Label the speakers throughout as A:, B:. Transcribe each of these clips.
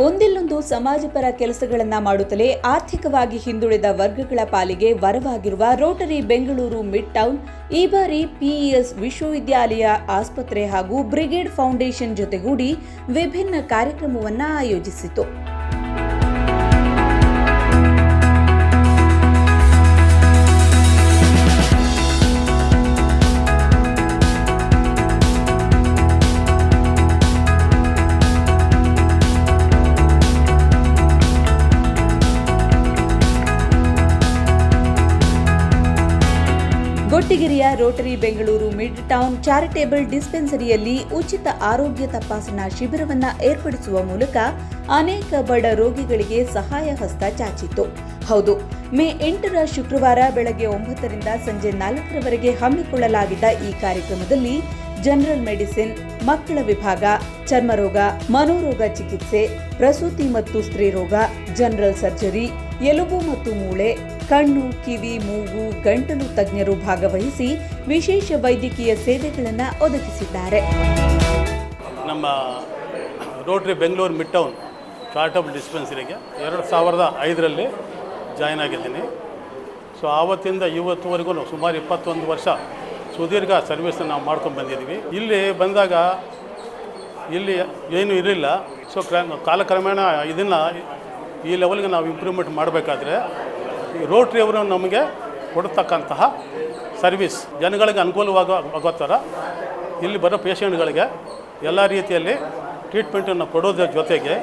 A: ಒಂದಿಲ್ಲೊಂದು ಸಮಾಜಪರ ಕೆಲಸಗಳನ್ನು ಮಾಡುತ್ತಲೇ ಆರ್ಥಿಕವಾಗಿ ಹಿಂದುಳಿದ ವರ್ಗಗಳ ಪಾಲಿಗೆ ವರವಾಗಿರುವ ರೋಟರಿ ಬೆಂಗಳೂರು ಮಿಡ್ ಟೌನ್ ಈ ಬಾರಿ ಪಿಇಎಸ್ ವಿಶ್ವವಿದ್ಯಾಲಯ ಆಸ್ಪತ್ರೆ ಹಾಗೂ ಬ್ರಿಗೇಡ್ ಫೌಂಡೇಶನ್ ಜೊತೆಗೂಡಿ ವಿಭಿನ್ನ ಕಾರ್ಯಕ್ರಮವನ್ನು ಆಯೋಜಿಸಿತು. ಗೊಟ್ಟಿಗೆರೆಯ Rotary Bengaluru midtown charitable ಡಿಸ್ಪೆನ್ಸರಿಯಲ್ಲಿ ಉಚಿತ ಆರೋಗ್ಯ ತಪಾಸಣಾ ಶಿಬಿರವನ್ನು ಏರ್ಪಡಿಸುವ ಮೂಲಕ ಅನೇಕ ಬಡ ರೋಗಿಗಳಿಗೆ ಸಹಾಯ ಹಸ್ತ ಚಾಚಿತ್ತು. ಹೌದು, ಮೇ 8ರ ಶುಕ್ರವಾರ ಬೆಳಗ್ಗೆ 9ರಿಂದ ಸಂಜೆ 4ರವರೆಗೆ ಹಮ್ಮಿಕೊಳ್ಳಲಾಗಿದ್ದ ಈ ಕಾರ್ಯಕ್ರಮದಲ್ಲಿ ಜನರಲ್ ಮೆಡಿಸಿನ್, ಮಕ್ಕಳ ವಿಭಾಗ, ಚರ್ಮರೋಗ, ಮನೋರೋಗ ಚಿಕಿತ್ಸೆ, ಪ್ರಸೂತಿ ಮತ್ತು ಸ್ತ್ರೀರೋಗ, ಜನರಲ್ ಸರ್ಜರಿ, ಎಲುಬು ಮತ್ತು ಮೂಳೆ, ಕಣ್ಣು, ಕಿವಿ, ಮೂಗು, ಗಂಟಲು ತಜ್ಞರು ಭಾಗವಹಿಸಿ ವಿಶೇಷ ವೈದ್ಯಕೀಯ ಸೇವೆಗಳನ್ನು ಒದಗಿಸಿದ್ದಾರೆ.
B: ನಮ್ಮ Rotary Bengaluru Midtown charitable ಡಿಸ್ಪೆನ್ಸರಿಗೆ 2005ರಲ್ಲಿ ಜಾಯ್ನ್ ಆಗಿದ್ದೀನಿ. ಸೊ ಆವತ್ತಿಂದ ಇವತ್ತುವರೆಗೂ ಸುಮಾರು 21 ವರ್ಷ ಸುದೀರ್ಘ ಸರ್ವಿಸನ್ನು ನಾವು ಮಾಡ್ಕೊಂಡು ಬಂದಿದ್ದೀವಿ. ಇಲ್ಲಿ ಬಂದಾಗ ಇಲ್ಲಿ ಏನೂ ಇರಲಿಲ್ಲ. ಸೊ ಕಾಲಕ್ರಮೇಣ ಇದನ್ನು ಈ ಲೆವೆಲ್ಗೆ ನಾವು ಇಂಪ್ರೂವ್ಮೆಂಟ್ ಮಾಡಬೇಕಾದ್ರೆ ಈ ರೋಟ್ರಿ ಅವರು ನಮಗೆ ಕೊಡ್ತಕ್ಕಂತಹ ಸರ್ವಿಸ್ ಜನಗಳಿಗೆ ಅನುಕೂಲವಾಗೋ ಥರ ಇಲ್ಲಿ ಬರೋ ಪೇಷಂಟ್ಗಳಿಗೆ ಎಲ್ಲ ರೀತಿಯಲ್ಲಿ ಟ್ರೀಟ್ಮೆಂಟನ್ನು ಕೊಡೋದ್ರ ಜೊತೆಗೆ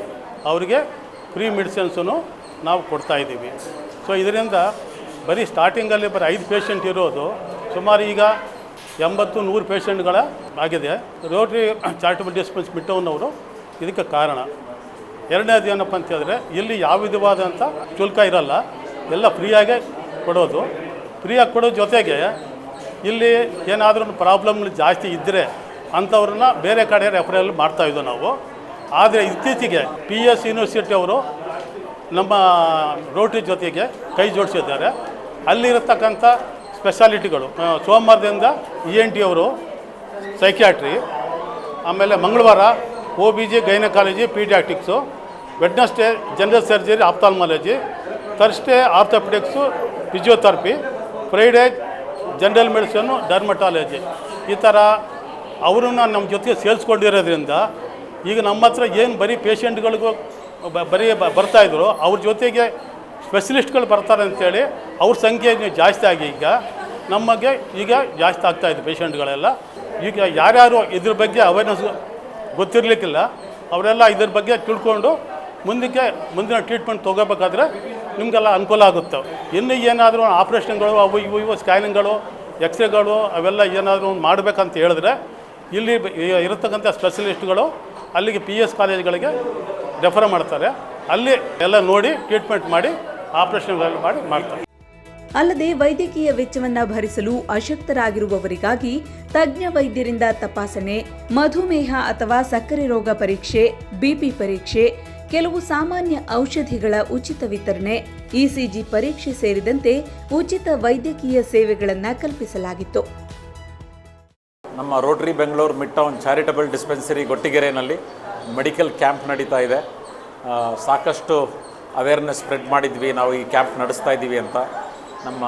B: ಅವರಿಗೆ ಫ್ರೀ ಮೆಡಿಸಿನ್ಸನ್ನು ನಾವು ಕೊಡ್ತಾಯಿದ್ದೀವಿ. ಸೊ ಇದರಿಂದ ಬರೀ ಸ್ಟಾರ್ಟಿಂಗಲ್ಲಿ ಬರೀ 5 ಪೇಷಂಟ್ ಇರೋದು ಸುಮಾರು ಈಗ 80-100 ಪೇಷಂಟ್ಗಳ ಆಗಿದೆ. Rotary charitable dispense mid town ಅವರು ಇದಕ್ಕೆ ಕಾರಣ. ಎರಡನೇದು ಏನಪ್ಪ ಅಂತ ಹೇಳಿದ್ರೆ ಇಲ್ಲಿ ಯಾವ ವಿಧವಾದಂಥ ಶುಲ್ಕ ಇರಲ್ಲ, ಎಲ್ಲ ಫ್ರೀಯಾಗೆ ಕೊಡೋದು. ಫ್ರೀಯಾಗಿ ಕೊಡೋ ಜೊತೆಗೆ ಇಲ್ಲಿ ಏನಾದರೂ ಪ್ರಾಬ್ಲಮ್ಗಳು ಜಾಸ್ತಿ ಇದ್ದರೆ ಅಂಥವ್ರನ್ನ ಬೇರೆ ಕಡೆ ರೆಫರಲ್ ಮಾಡ್ತಾಯಿದ್ದೋ ನಾವು. ಆದರೆ ಇತ್ತೀಚೆಗೆ PES ಯೂನಿವರ್ಸಿಟಿ ಅವರು ನಮ್ಮ ರೋಟರಿ ಜೊತೆಗೆ ಕೈ ಜೋಡಿಸಿದ್ದಾರೆ. ಅಲ್ಲಿರತಕ್ಕಂಥ ಸ್ಪೆಷಾಲಿಟಿಗಳು ಸೋಮವಾರದಿಂದ ENT ಅವರು ಸೈಕ್ಯಾಟ್ರಿ, ಆಮೇಲೆ ಮಂಗಳವಾರ OBG gynaecology paediatrics, Wednesday general surgery ophthalmology, Thursday orthopaedics physiotherapy, Friday general medicine dermatology. ಈ ಥರ ಅವರನ್ನು ನಮ್ಮ ಜೊತೆಗೆ ಸೇರಿಸ್ಕೊಂಡಿರೋದ್ರಿಂದ ಈಗ ನಮ್ಮ ಹತ್ರ ಏನು ಬರೀ ಪೇಷಂಟ್ಗಳಿಗೂ ಬರೀ ಬರ್ತಾಯಿದ್ರು, ಅವ್ರ ಜೊತೆಗೆ ಸ್ಪೆಷಲಿಸ್ಟ್ಗಳು ಬರ್ತಾರೆ ಅಂಥೇಳಿ ಅವ್ರ ಸಂಖ್ಯೆ ಜಾಸ್ತಿ ಆಗಿ ಈಗ ನಮಗೆ ಈಗ ಜಾಸ್ತಿ ಆಗ್ತಾಯಿದೆ ಪೇಷಂಟ್ಗಳೆಲ್ಲ. ಈಗ ಯಾರ್ಯಾರು ಇದ್ರ ಬಗ್ಗೆ ಅವೇರ್ನೆಸ್ ಗೊತ್ತಿರಲಿಕ್ಕಿಲ್ಲ ಅವರೆಲ್ಲ ಇದ್ರ ಬಗ್ಗೆ ತಿಳ್ಕೊಂಡು ಮುಂದಿನ ಟ್ರೀಟ್ಮೆಂಟ್ ತೊಗೋಬೇಕಾದ್ರೆ ನಿಮಗೆಲ್ಲ ಅನುಕೂಲ ಆಗುತ್ತೆ. ಇನ್ನು ಏನಾದರೂ ಆಪ್ರೇಷನ್ಗಳು ಅವು ಇವು ಸ್ಕ್ಯಾನಿಂಗ್ಗಳು, ಎಕ್ಸ್ರೇಗಳು ಅವೆಲ್ಲ ಏನಾದರೂ ಮಾಡಬೇಕಂತ ಹೇಳಿದ್ರೆ ಇಲ್ಲಿ ಇರತಕ್ಕಂಥ ಸ್ಪೆಷಲಿಸ್ಟ್ಗಳು ಅಲ್ಲಿಗೆ PES ಕಾಲೇಜ್ಗಳಿಗೆ ರೆಫರ್ ಮಾಡ್ತಾರೆ. ಅಲ್ಲಿ ಎಲ್ಲ ನೋಡಿ ಟ್ರೀಟ್ಮೆಂಟ್ ಮಾಡಿ ಆಪರೇಷನ್ಗಳು ಮಾಡ್ತಾರೆ.
A: ಅಲ್ಲದೆ ವೈದ್ಯಕೀಯ ವೆಚ್ಚವನ್ನು ಭರಿಸಲು ಅಶಕ್ತರಾಗಿರುವವರಿಗಾಗಿ ತಜ್ಞ ವೈದ್ಯರಿಂದ ತಪಾಸಣೆ, ಮಧುಮೇಹ ಅಥವಾ ಸಕ್ಕರೆ ರೋಗ ಪರೀಕ್ಷೆ, BP ಪರೀಕ್ಷೆ, ಕೆಲವು ಸಾಮಾನ್ಯ ಔಷಧಿಗಳ ಉಚಿತ ವಿತರಣೆ, ECG ಪರೀಕ್ಷೆ ಸೇರಿದಂತೆ ಉಚಿತ ವೈದ್ಯಕೀಯ ಸೇವೆಗಳನ್ನು ಕಲ್ಪಿಸಲಾಗಿತ್ತು.
C: ನಮ್ಮ Rotary Bengaluru Midtown charitable dispensary ಗೊಟ್ಟಿಗೆರೆಯಲ್ಲಿ ಮೆಡಿಕಲ್ ಕ್ಯಾಂಪ್ ನಡೀತಾ ಇದೆ. ಸಾಕಷ್ಟು ಅವೇರ್ನೆಸ್ ಸ್ಪ್ರೆಡ್ ಮಾಡಿದ್ವಿ, ನಾವು ಈ ಕ್ಯಾಂಪ್ ನಡೆಸ್ತಾ ಇದ್ದೀವಿ ಅಂತ. ನಮ್ಮ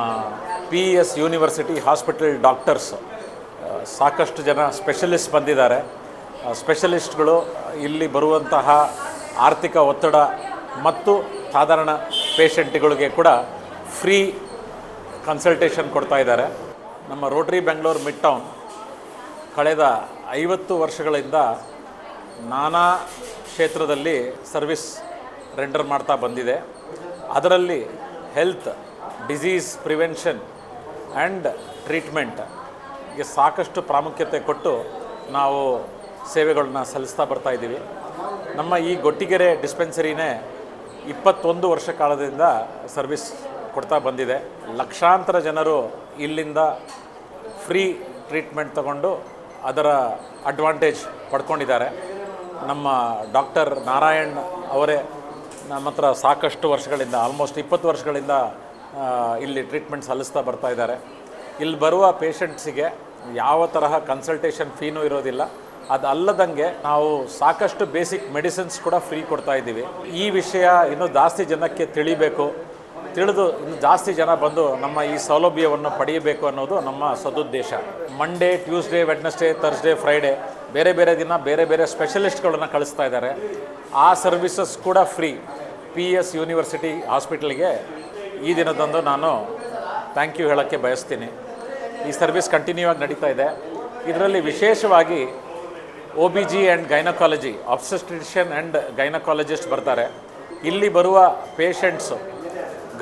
C: PES ಯೂನಿವರ್ಸಿಟಿ ಹಾಸ್ಪಿಟಲ್ ಡಾಕ್ಟರ್ಸ್ ಸಾಕಷ್ಟು ಜನ ಸ್ಪೆಷಲಿಸ್ಟ್ ಬಂದಿದ್ದಾರೆ. ಸ್ಪೆಷಲಿಸ್ಟ್ಗಳು ಇಲ್ಲಿ ಬರುವಂತಹ ಆರ್ಥಿಕ ಒತ್ತಡ ಮತ್ತು ಸಾಧಾರಣ ಪೇಷಂಟ್ಗಳಿಗೆ ಕೂಡ ಫ್ರೀ ಕನ್ಸಲ್ಟೇಷನ್ ಕೊಡ್ತಾ ಇದ್ದಾರೆ. ನಮ್ಮ ರೋಟರಿ ಬೆಂಗಳೂರು ಮಿಡ್ ಟೌನ್ ಕಳೆದ 50 ವರ್ಷಗಳಿಂದ ನಾನಾ ಕ್ಷೇತ್ರದಲ್ಲಿ ಸರ್ವಿಸ್ ರೆಂಡರ್ ಮಾಡ್ತಾ ಬಂದಿದೆ. ಅದರಲ್ಲಿ ಹೆಲ್ತ್, ಡಿಸೀಸ್ ಪ್ರಿವೆನ್ಷನ್ ಆ್ಯಂಡ್ ಟ್ರೀಟ್ಮೆಂಟ್ಗೆ ಸಾಕಷ್ಟು ಪ್ರಾಮುಖ್ಯತೆ ಕೊಟ್ಟು ನಾವು ಸೇವೆಗಳನ್ನ ಸಲ್ಲಿಸ್ತಾ ಬರ್ತಾಯಿದ್ದೀವಿ. ನಮ್ಮ ಈ ಗೊಟ್ಟಿಗೆರೆ ಡಿಸ್ಪೆನ್ಸರಿನೇ 21 ವರ್ಷ ಕಾಲದಿಂದ ಸರ್ವಿಸ್ ಕೊಡ್ತಾ ಬಂದಿದೆ. ಲಕ್ಷಾಂತರ ಜನರು ಇಲ್ಲಿಂದ ಫ್ರೀ ಟ್ರೀಟ್ಮೆಂಟ್ ತಗೊಂಡು ಅದರ ಅಡ್ವಾಂಟೇಜ್ ಪಡ್ಕೊಂಡಿದ್ದಾರೆ. ನಮ್ಮ ಡಾಕ್ಟರ್ ನಾರಾಯಣ್ ಅವರೇ ನಮ್ಮ ಹತ್ರ ಸಾಕಷ್ಟು ವರ್ಷಗಳಿಂದ, ಆಲ್ಮೋಸ್ಟ್ 20 ವರ್ಷಗಳಿಂದ ಇಲ್ಲಿ ಟ್ರೀಟ್ಮೆಂಟ್ ಸಲ್ಲಿಸ್ತಾ ಬರ್ತಾ ಇದ್ದಾರೆ. ಇಲ್ಲಿ ಬರುವ ಪೇಷಂಟ್ಸಿಗೆ ಯಾವ ತರಹ ಕನ್ಸಲ್ಟೇಷನ್ ಫೀನೂ ಇರೋದಿಲ್ಲ. ಅದು ಅಲ್ಲದಂಗೆ ನಾವು ಸಾಕಷ್ಟು ಬೇಸಿಕ್ ಮೆಡಿಸಿನ್ಸ್ ಕೂಡ ಫ್ರೀ ಕೊಡ್ತಾ ಇದ್ದೀವಿ. ಈ ವಿಷಯ ಇನ್ನೂ ಜಾಸ್ತಿ ಜನಕ್ಕೆ ತಿಳಿಬೇಕು, ತಿಳಿದು ಇನ್ನು ಜಾಸ್ತಿ ಜನ ಬಂದು ನಮ್ಮ ಈ ಸೌಲಭ್ಯವನ್ನು ಪಡೆಯಬೇಕು ಅನ್ನೋದು ನಮ್ಮ ಸದುದ್ದೇಶ. Monday, Tuesday, Wednesday, Thursday, Friday ಬೇರೆ ಬೇರೆ ದಿನ ಬೇರೆ ಬೇರೆ ಸ್ಪೆಷಲಿಸ್ಟ್ಗಳನ್ನು ಕಳಿಸ್ತಾ ಇದ್ದಾರೆ. ಆ ಸರ್ವಿಸಸ್ ಕೂಡ ಫ್ರೀ. PS ಯೂನಿವರ್ಸಿಟಿ ಹಾಸ್ಪಿಟಲ್ಗೆ ಈ ದಿನದಂದು ನಾನು ಥ್ಯಾಂಕ್ ಯು ಹೇಳೋಕ್ಕೆ ಬಯಸ್ತೀನಿ. ಈ ಸರ್ವಿಸ್ ಕಂಟಿನ್ಯೂ ಆಗಿ ನಡೀತಾ ಇದೆ. ಇದರಲ್ಲಿ ವಿಶೇಷವಾಗಿ OBG and gynaecology, obstetrician and gynaecologist ಬರ್ತಾರೆ. ಇಲ್ಲಿ ಬರುವ ಪೇಷಂಟ್ಸು,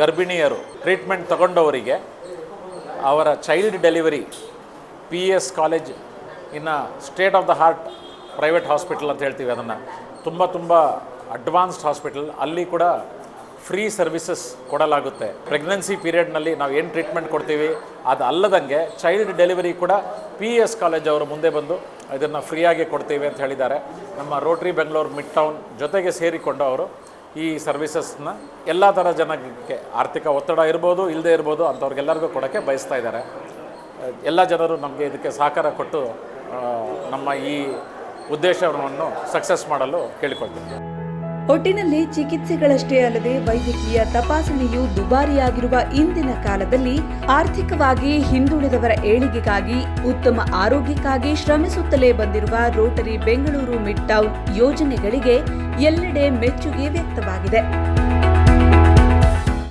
C: ಗರ್ಭಿಣಿಯರು ಟ್ರೀಟ್ಮೆಂಟ್ ತಗೊಂಡವರಿಗೆ ಅವರ ಚೈಲ್ಡ್ ಡೆಲಿವರಿ PS ಕಾಲೇಜ್ ಇನ್ನು state of the art private hospital ಅಂತ ಹೇಳ್ತೀವಿ, ಅದನ್ನು ತುಂಬ ಅಡ್ವಾನ್ಸ್ಡ್ ಹಾಸ್ಪಿಟಲ್, ಅಲ್ಲಿ ಕೂಡ ಫ್ರೀ ಸರ್ವಿಸಸ್ ಕೊಡಲಾಗುತ್ತೆ. ಪ್ರೆಗ್ನೆನ್ಸಿ ಪೀರಿಯಡ್ನಲ್ಲಿ ನಾವು ಏನು ಟ್ರೀಟ್ಮೆಂಟ್ ಕೊಡ್ತೀವಿ ಅದು ಅಲ್ಲದಂಗೆ ಚೈಲ್ಡ್ ಡೆಲಿವರಿ ಕೂಡ PS ಕಾಲೇಜ್ ಅವರು ಮುಂದೆ ಬಂದು ಇದನ್ನು ಫ್ರೀಯಾಗಿ ಕೊಡ್ತೀವಿ ಅಂತ ಹೇಳಿದ್ದಾರೆ. ನಮ್ಮ ರೋಟ್ರಿ ಬೆಂಗಳೂರು ಮಿಡ್ ಟೌನ್ ಜೊತೆಗೆ ಸೇರಿಕೊಂಡು ಅವರು ಈ ಸರ್ವಿಸಸ್ನ ಎಲ್ಲ ಥರ ಜನಕ್ಕೆ, ಆರ್ಥಿಕ ಒತ್ತಡ ಇರ್ಬೋದು ಇಲ್ಲದೆ ಇರ್ಬೋದು ಅಂಥವ್ರಿಗೆಲ್ಲರಿಗೂ ಕೊಡೋಕ್ಕೆ ಬಯಸ್ತಾ ಇದ್ದಾರೆ. ಎಲ್ಲ ಜನರು ನಮಗೆ ಇದಕ್ಕೆ ಸಹಕಾರ ಕೊಟ್ಟು ನಮ್ಮ ಈ ಉದ್ದೇಶವನ್ನು ಸಕ್ಸಸ್ ಮಾಡಲು ಕೇಳಿಕೊಳ್ತೀನಿ.
A: ಒಟ್ಟಿನಲ್ಲಿ ಚಿಕಿತ್ಸೆಗಳಷ್ಟೇ ಅಲ್ಲದೆ ವೈದ್ಯಕೀಯ ತಪಾಸಣೆಯು ದುಬಾರಿಯಾಗಿರುವ ಇಂದಿನ ಕಾಲದಲ್ಲಿ ಆರ್ಥಿಕವಾಗಿ ಹಿಂದುಳಿದವರ ಏಳಿಗೆಗಾಗಿ, ಉತ್ತಮ ಆರೋಗ್ಯಕ್ಕಾಗಿ ಶ್ರಮಿಸುತ್ತಲೇ ಬಂದಿರುವ ರೋಟರಿ ಬೆಂಗಳೂರು ಮಿಡ್ ಟೌನ್ ಯೋಜನೆಗಳಿಗೆ ಎಲ್ಲೆಡೆ ಮೆಚ್ಚುಗೆ ವ್ಯಕ್ತವಾಗಿದೆ.